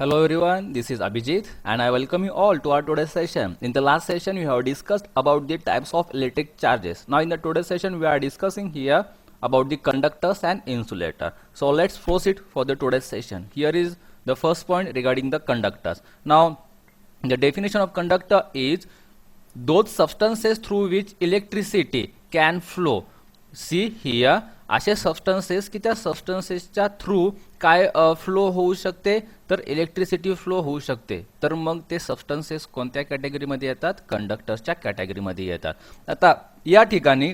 Hello everyone, this is Abhijit and I welcome you all to our today's session. In the last session we have discussed about the types of electric charges. Now in the today's session we are discussing here about the conductors and insulator. So let's proceed for the today's session. Here is the first point regarding the conductors. Now the definition of conductor is those substances through which electricity can flow. See here असे substances की त्या सबस्टन्सेसच्या through काय flow होऊ शकते तर electricity flow होऊ शकते. तर मग ते सबस्टन्सेस कोणत्या कॅटेगरीमध्ये येतात कंडक्टर्सच्या कॅटेगरीमध्ये येतात. आता या ठिकाणी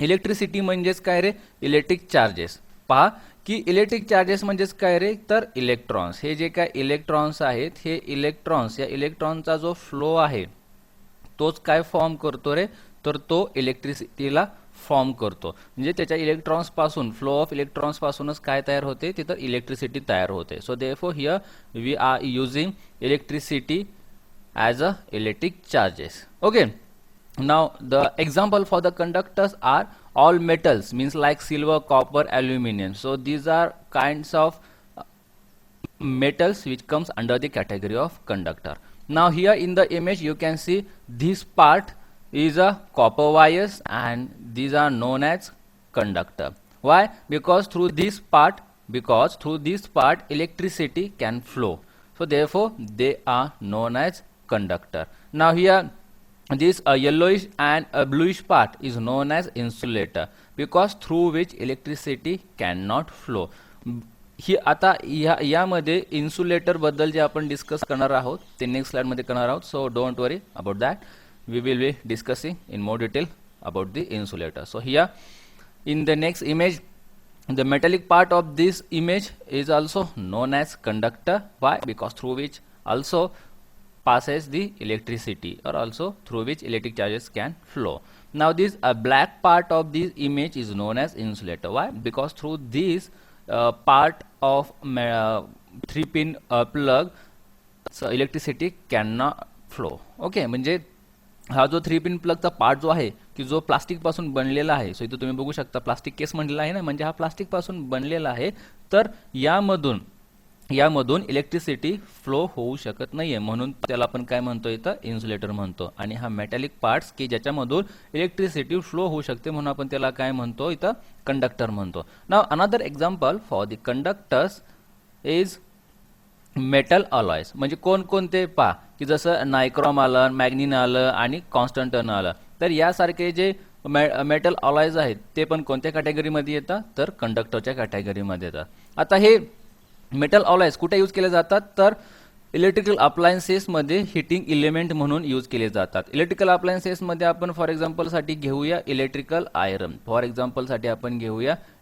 इलेक्ट्रिसिटी म्हणजेच काय रे इलेक्ट्रिक चार्जेस. पहा की इलेक्ट्रिक चार्जेस म्हणजेच काय रे तर इलेक्ट्रॉन्स. हे जे काय इलेक्ट्रॉन्स आहेत हे इलेक्ट्रॉन्स या इलेक्ट्रॉनचा जो फ्लो आहे तोच काय फॉर्म करतो रे तर तो इलेक्ट्रिसिटीला फॉर्म करतो. म्हणजे त्याच्या इलेक्ट्रॉन्स पासून फ्लो ऑफ इलेक्ट्रॉन्स पासूनच काय तयार होते तिथं इलेक्ट्रिसिटी तयार होते. So therefore here we are using electricity as a electric charges. Okay. Now the example for the conductors are all metals means like silver copper aluminium. So these are kinds of metals which comes under the category of conductor. Now here in the image you can see this part is a copper wires and these are known as conductor. Why? Because through this part electricity can flow, so therefore they are known as conductor. Now here this yellowish and a bluish part is known as insulator because through which electricity cannot flow. ही आता यामध्ये insulator बद्दल जे आपण discuss करणार आहोत ते next slide मध्ये करणार आहोत. So don't worry about that. We will be discussing in more detail about the insulator. So here in the next image the metallic part of this image is also known as conductor. Why? Because through which also passes the electricity or also through which electric charges can flow. Now this black part of this image is known as insulator. Why? Because through this part of 3-pin plug so electricity cannot flow. Okay, म्हणजे हा जो 3-pin प्लगचा part जो आहे की जो plastic पासून बनलेला आहे. सो इथे तुम्ही बघू शकता प्लास्टिक केस म्हणलेला आहे ना, म्हणजे हा प्लास्टिक पासून बनलेला आहे. तर यामधून इलेक्ट्रिसिटी फ्लो होऊ शकत नाहीये म्हणून त्याला आपण काय म्हणतो इथं इन्सुलेटर म्हणतो. आणि हा मेटॅलिक पार्ट्स की ज्याच्यामधून इलेक्ट्रिसिटी फ्लो होऊ शकते म्हणून आपण त्याला काय म्हणतो इथं कंडक्टर म्हणतो. Now another example for the conductors is metal alloys. म्हणजे कोणकोणते पा की जसं नायक्रॉम आलं, मॅग्नीन आलं आणि कॉन्स्टंटन आलं. तर यासारखे जे मेटल अलॉयज आहेत ते पण कोणत्या कॅटेगरीमध्ये येतात तर कंडक्टरच्या कॅटेगरीमध्ये येतात. आता हे मेटल अलॉयज कुठे यूज केले जातात तर इलेक्ट्रिकल अप्लायन्सेसमध्ये हिटिंग इलेमेंट म्हणून यूज केले जातात. इलेक्ट्रिकल अप्लायन्सेसमध्ये आपण फॉर एक्झाम्पलसाठी घेऊया इलेक्ट्रिकल आयरन.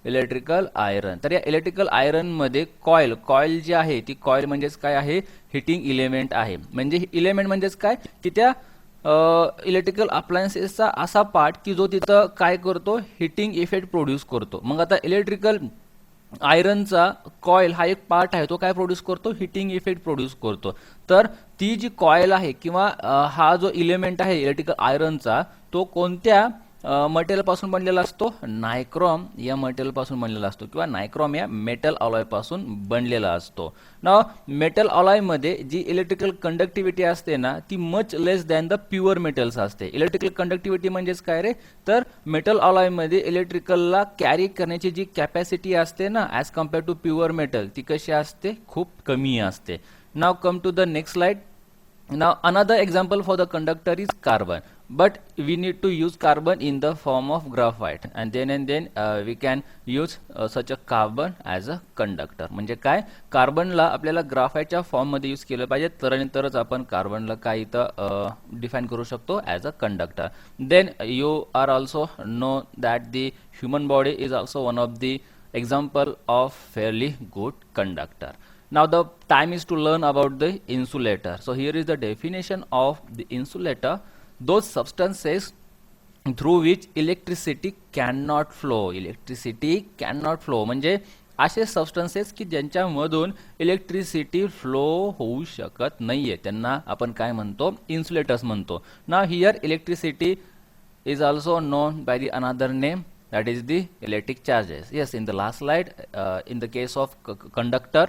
Electrical iron. तर या इलेक्ट्रिकल आयरनमध्ये कॉईल जी आहे ती कॉईल म्हणजेच काय आहे हिटिंग इलेमेंट आहे. म्हणजे इलेमेंट म्हणजेच काय की त्या इलेक्ट्रिकल अप्लायन्सेसचा असा पार्ट की जो तिथं काय करतो हिटिंग इफेक्ट प्रोड्यूस करतो. मग आता इलेक्ट्रिकल आयरनचा कॉईल हा एक पार्ट आहे तो काय प्रोड्यूस करतो हिटिंग इफेक्ट प्रोड्यूस करतो. तर ती जी कॉईल आहे किंवा हा जो इलेमेंट आहे इलेक्ट्रिकल आयरनचा तो कोणत्या मटेरियल पासून बनलेला असतो नायक्रॉम या मटेरियल पासून बनलेला असतो किंवा नायक्रॉम या मेटल अलॉय पासून बनलेला असतो. नाउ मेटल अलॉय मध्ये जी इलेक्ट्रिकल कंडक्टिव्हिटी असते ना ती much less than the pure metals असते. इलेक्ट्रिकल कंडक्टिव्हिटी म्हणजेच काय रे तर मेटल अलॉय मध्ये इलेक्ट्रिकलला कॅरी करण्याची जी कॅपॅसिटी असते ना as compare to pure metal ती कशी असते खूप कमी असते. Now come to the next slide. Now another example for the conductor is carbon, but we need to use carbon in the form of graphite and then we can use such a carbon as a conductor. म्हणजे काय कार्बनला आपल्याला ग्राफाइटच्या form मध्ये use केलं पाहिजे तरच आपण कार्बनला काय इथं डिफाइन करू शकतो as a conductor. Then you are also know that the human body is also one of the example of fairly good conductor. Now the time is to learn about the insulator. So here is the definition of the insulator: those substances through which electricity cannot flow. Electricity cannot flow म्हणजे असे substances की ज्यांच्यामधून electricity flow होऊ शकत नाहीये त्यांना आपण काय म्हणतो इन्सुलेटर्स म्हणतो. Now here electricity is also known by the another name, that is the electric charges. Yes, in the last slide in the case of conductor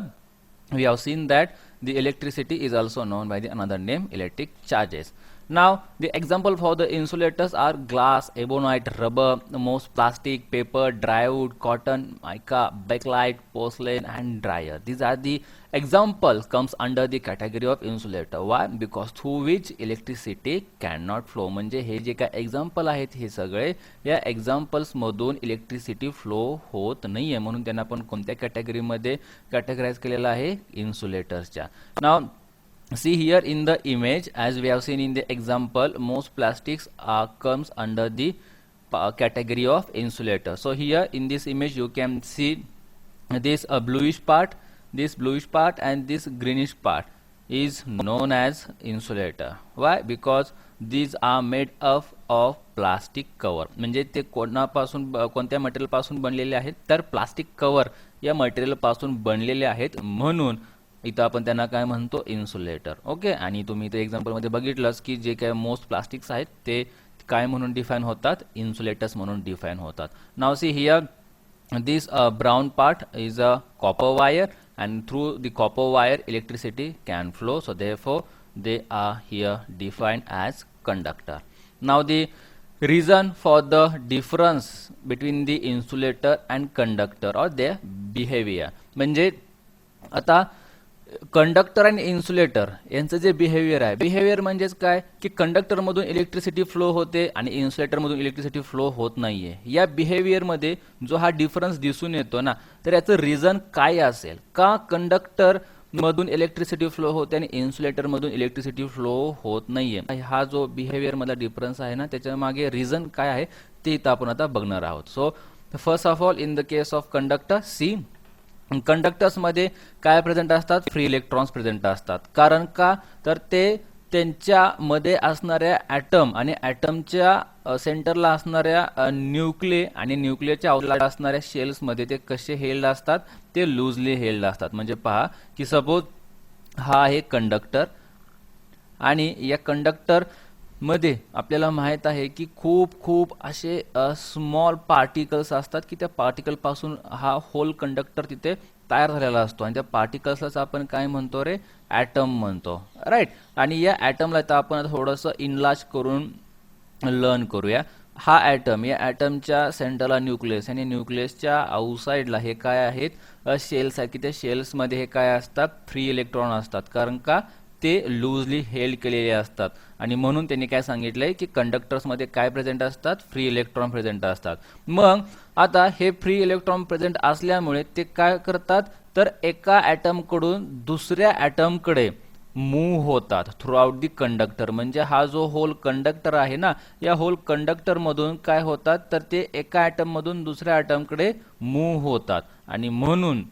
we have seen that the electricity is also known by the another name, electric charges. Now, the example for the insulators are glass, ebonite, rubber, most plastic, paper, drywood, cotton, mica, bakelite, porcelain, and dryer. These are the examples comes under the category of insulator. Why? Because through which electricity cannot flow. म्हणजे हे जे काय example आहेत हे सगळे या examples मधून electricity flow होत नाहीये, म्हणून त्यांना आपण कोणत्या category मध्ये categorize केलेलं आहे? Insulators. Now, see here in the image, as we have seen in the example, most plastics comes under the category of insulator. So here in this image you can see this bluish part, and this greenish part is known as insulator. Why? Because these are made up of plastic cover. म्हणजे ते कोणापासून कोणत्या material पासून बनलेले आहेत? तर plastic cover या material पासून बनलेले आहेत, म्हणून इथं आपण त्यांना काय म्हणतो? इन्सुलेटर. ओके. आणि तुम्ही इथे एक्झाम्पल मध्ये बघितलंच की जे काय मोस्ट प्लास्टिक्स आहेत ते काय म्हणून डिफाईन होतात? इन्सुलेटर्स म्हणून डिफाईन होतात. Now see here, this brown part is a copper wire, and through the copper wire electricity can flow, so therefore they are here defined as conductor. Now, the reason for the difference between the insulator and conductor or their behavior, म्हणजे आता conductor आणि insulator यांचं जे behaviour आहे, behaviour म्हणजेच काय की conductor मधून इलेक्ट्रिसिटी फ्लो होते आणि इन्सुलेटर मधून इलेक्ट्रिसिटी फ्लो होत नाहीये. या बिहेवियर मध्ये जो हा डिफरन्स दिसून येतो ना, तर याचं रिझन काय असेल? का कंडक्टर मधून इलेक्ट्रिसिटी फ्लो होते आणि इन्सुलेटर मधून इलेक्ट्रिसिटी फ्लो होत नाहीये? हा जो बिहेवियर मधला डिफरन्स आहे ना, त्याच्या मागे रिझन काय आहे ते इथं आपण आता बघणार आहोत. So first of all, in the case of conductor, see conductors मध्ये काय प्रेझेंट असतात? फ्री इलेक्ट्रॉन्स प्रेझेंट असतात. कारण का? तर ते त्यांच्या मध्ये असणाऱ्या ॲटम आणि ॲटमच्या सेंटरला असणाऱ्या न्यूक्लिय आणि न्यूक्लियरच्या आउटसाइड असणाऱ्या शेल्स मध्ये ते कसे हेल्ड असतात? ते लूजली हेल्ड असतात. म्हणजे पहा की सपोज हा आहे कंडक्टर आणि या कंडक्टर मध्ये आपल्याला माहित आहे की खूप असे स्मॉल पार्टिकल्स असतात की त्या पार्टिकल पासून हा होल कंडक्टर तिथे तयार झालेला असतो, आणि त्या पार्टिकल्सलाच आपण काय म्हणतो रे? ॲटम म्हणतो, राईट. आणि या ॲटमला तर आपण थोडंसं इनलार्ज करून लर्न करूया. हा ॲटम, या ॲटमच्या सेंटरला न्यूक्लियस आणि न्यूक्लियसच्या आउटसाइडला हे काय आहेत? शेल्स आहेत की त्या शेल्समध्ये हे काय असतात? फ्री इलेक्ट्रॉन असतात. कारण का? ते लूजली हेल्ड केलेले असतात, आणि म्हणून त्यांनी काय सांगितलंय की कंडक्टर्समध्ये काय प्रेझेंट असतात? फ्री इलेक्ट्रॉन प्रेझेंट असतात. मग आता हे फ्री इलेक्ट्रॉन प्रेझेंट असल्यामुळे ते काय करतात? तर एका ॲटमकडून दुसऱ्या ॲटमकडे मूव्ह होतात थ्रू आउट दी कंडक्टर. म्हणजे हा जो होल कंडक्टर आहे ना, या होल कंडक्टर मधून काय होतात? तर ते एका ॲटम मधून दुसऱ्या ॲटमकडे मूव्ह होतात, आणि म्हणून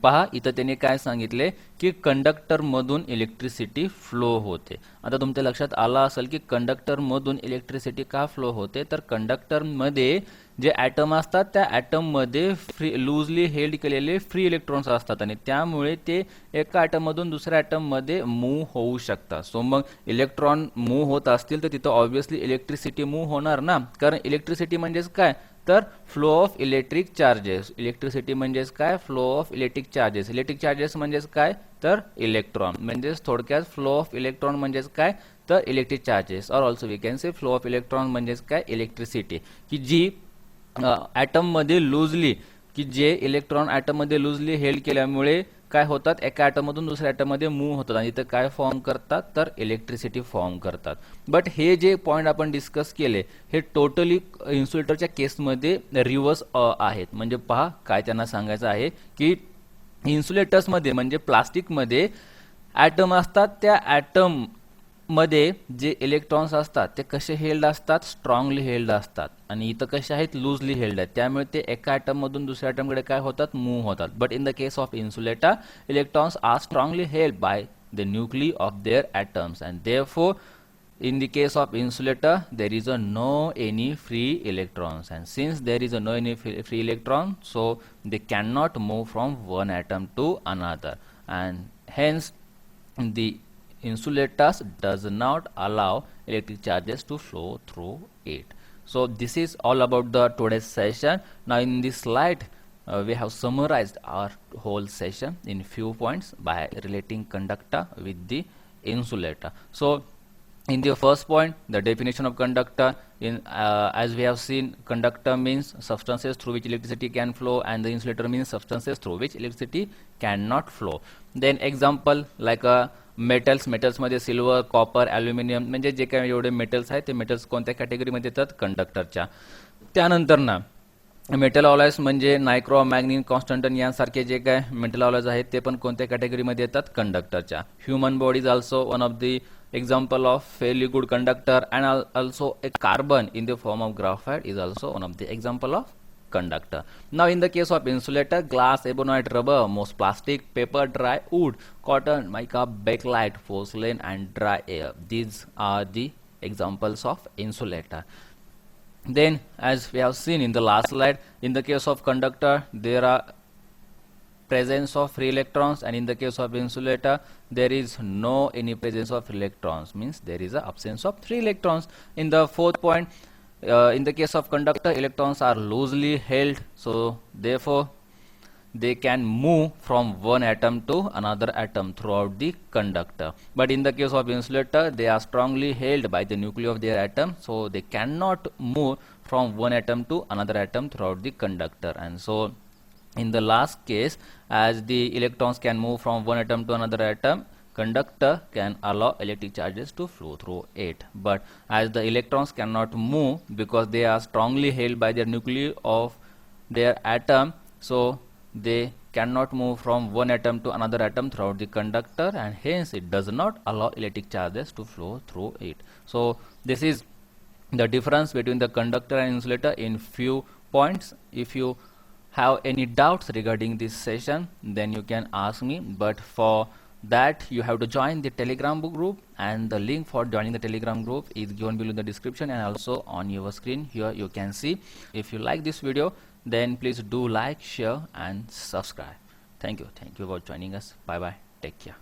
पहा इथं त्यांनी काय सांगितले की कंडक्टर मधून इलेक्ट्रिसिटी फ्लो होते. आता तुमच्या लक्षात आला असेल की कंडक्टर मधून इलेक्ट्रिसिटी का फ्लो होते? तर कंडक्टर मध्ये जे ॲटम असतात त्या ॲटम मध्ये फ्री लूजली हेल्ड केलेले फ्री इलेक्ट्रॉन्स असतात, आणि त्यामुळे ते एका ॲटम मधून दुसऱ्या ॲटम मध्ये मूव्ह होऊ शकतात. सो मग इलेक्ट्रॉन मूव्ह होत असतील तर तिथं ऑब्व्हियसली इलेक्ट्रिसिटी मूव्ह होणार ना, कारण इलेक्ट्रिसिटी म्हणजेच काय? तर flow of electric charges. Electricity म्हणजेच काय? Flow of electric charges. Electric charges म्हणजेच काय? तर इलेक्ट्रॉन. म्हणजेच थोडक्यात फ्लो ऑफ इलेक्ट्रॉन म्हणजेच काय? तर इलेक्ट्रिक चार्जेस. और also we can say flow of electron म्हणजेच काय? इलेक्ट्रिसिटी, की जी ॲटम मध्ये लूजली, की जे इलेक्ट्रॉन ॲटम मध्ये लूजली हेल्ड केल्यामुळे काय होतात? एका ॲटम मधून दुसऱ्या ॲटम मध्ये मूव्ह होतात, आणि इथं काय फॉर्म करतात? तर इलेक्ट्रिसिटी फॉर्म करतात. बट हे जे पॉइंट आपण डिस्कस केले हे टोटली इन्सुलेटरच्या केसमध्ये रिव्हर्स आहेत. म्हणजे पहा काय त्यांना सांगायचं आहे की इन्सुलेटर्समध्ये म्हणजे प्लास्टिकमध्ये ॲटम असतात, त्या ॲटम मध्ये जे इलेक्ट्रॉन्स असतात ते कसे हेल्ड असतात? स्ट्रॉंगली हेल्ड असतात, आणि इथं कसे आहेत? लूजली हेल्ड आहेत. त्यामुळे ते एका ॲटम मधून दुसऱ्या ॲटमकडे काय होतात? मूव्ह होतात. But in the case of insulator, electrons are strongly held by the nuclei of their atoms, and therefore in the case of insulator there is a no any free electrons, and since there is a no any free electron, so they cannot move from one atom to another, and hence the insulators does not allow electric charges to flow through it. So this is all about the today's session. Now in this slide we have summarized our whole session in few points by relating conductor with the insulator. So in the first point, the definition of conductor, in as we have seen, conductor means substances through which electricity can flow, and the insulator means substances through which electricity cannot flow. Then example like metals मध्ये silver, copper, aluminium म्हणजे जे काही एवढे metals आहेत ते metals कोणत्या कॅटेगरीमध्ये येतात? कंडक्टरच्या. त्यानंतर ना मेटल ऑलॉयज म्हणजे नायक्रो, मॅग्नीन, कॉन्स्टंटन यांसारखे जे काय मेटल ऑलॉयज आहेत ते पण कोणत्या कॅटेगरीमध्ये येतात? कंडक्टरच्या. Human body is also one of the example of fairly good conductor, and also a carbon in the form of graphite is also one of the example of conductor. Now in the case of insulator, glass, ebonite, rubber, most plastic, paper, dry wood, cotton, mica, bakelite, porcelain and dry air, these are the examples of insulator. Then as we have seen in the last slide, in the case of conductor there are presence of free electrons, and in the case of insulator there is no any presence of electrons, means there is a absence of free electrons. In the fourth point, in the case of conductor, electrons are loosely held, so therefore they can move from one atom to another atom throughout the conductor. But in the case of insulator, they are strongly held by the nuclei of their atom, so they cannot move from one atom to another atom throughout the conductor. And so in the last case, as the electrons can move from one atom to another atom, conductor can allow electric charges to flow through it. But as the electrons cannot move because they are strongly held by their nuclei of their atom, so they cannot move from one atom to another atom throughout the conductor, and hence it does not allow electric charges to flow through it. So this is the difference between the conductor and insulator in few points. If you have any doubts regarding this session, then you can ask me, but for that you have to join the Telegram group, and the link for joining the Telegram group is given below in the description and also on your screen here you can see. If you like this video, then please do like, share and subscribe. Thank you for joining us. Bye bye, take care.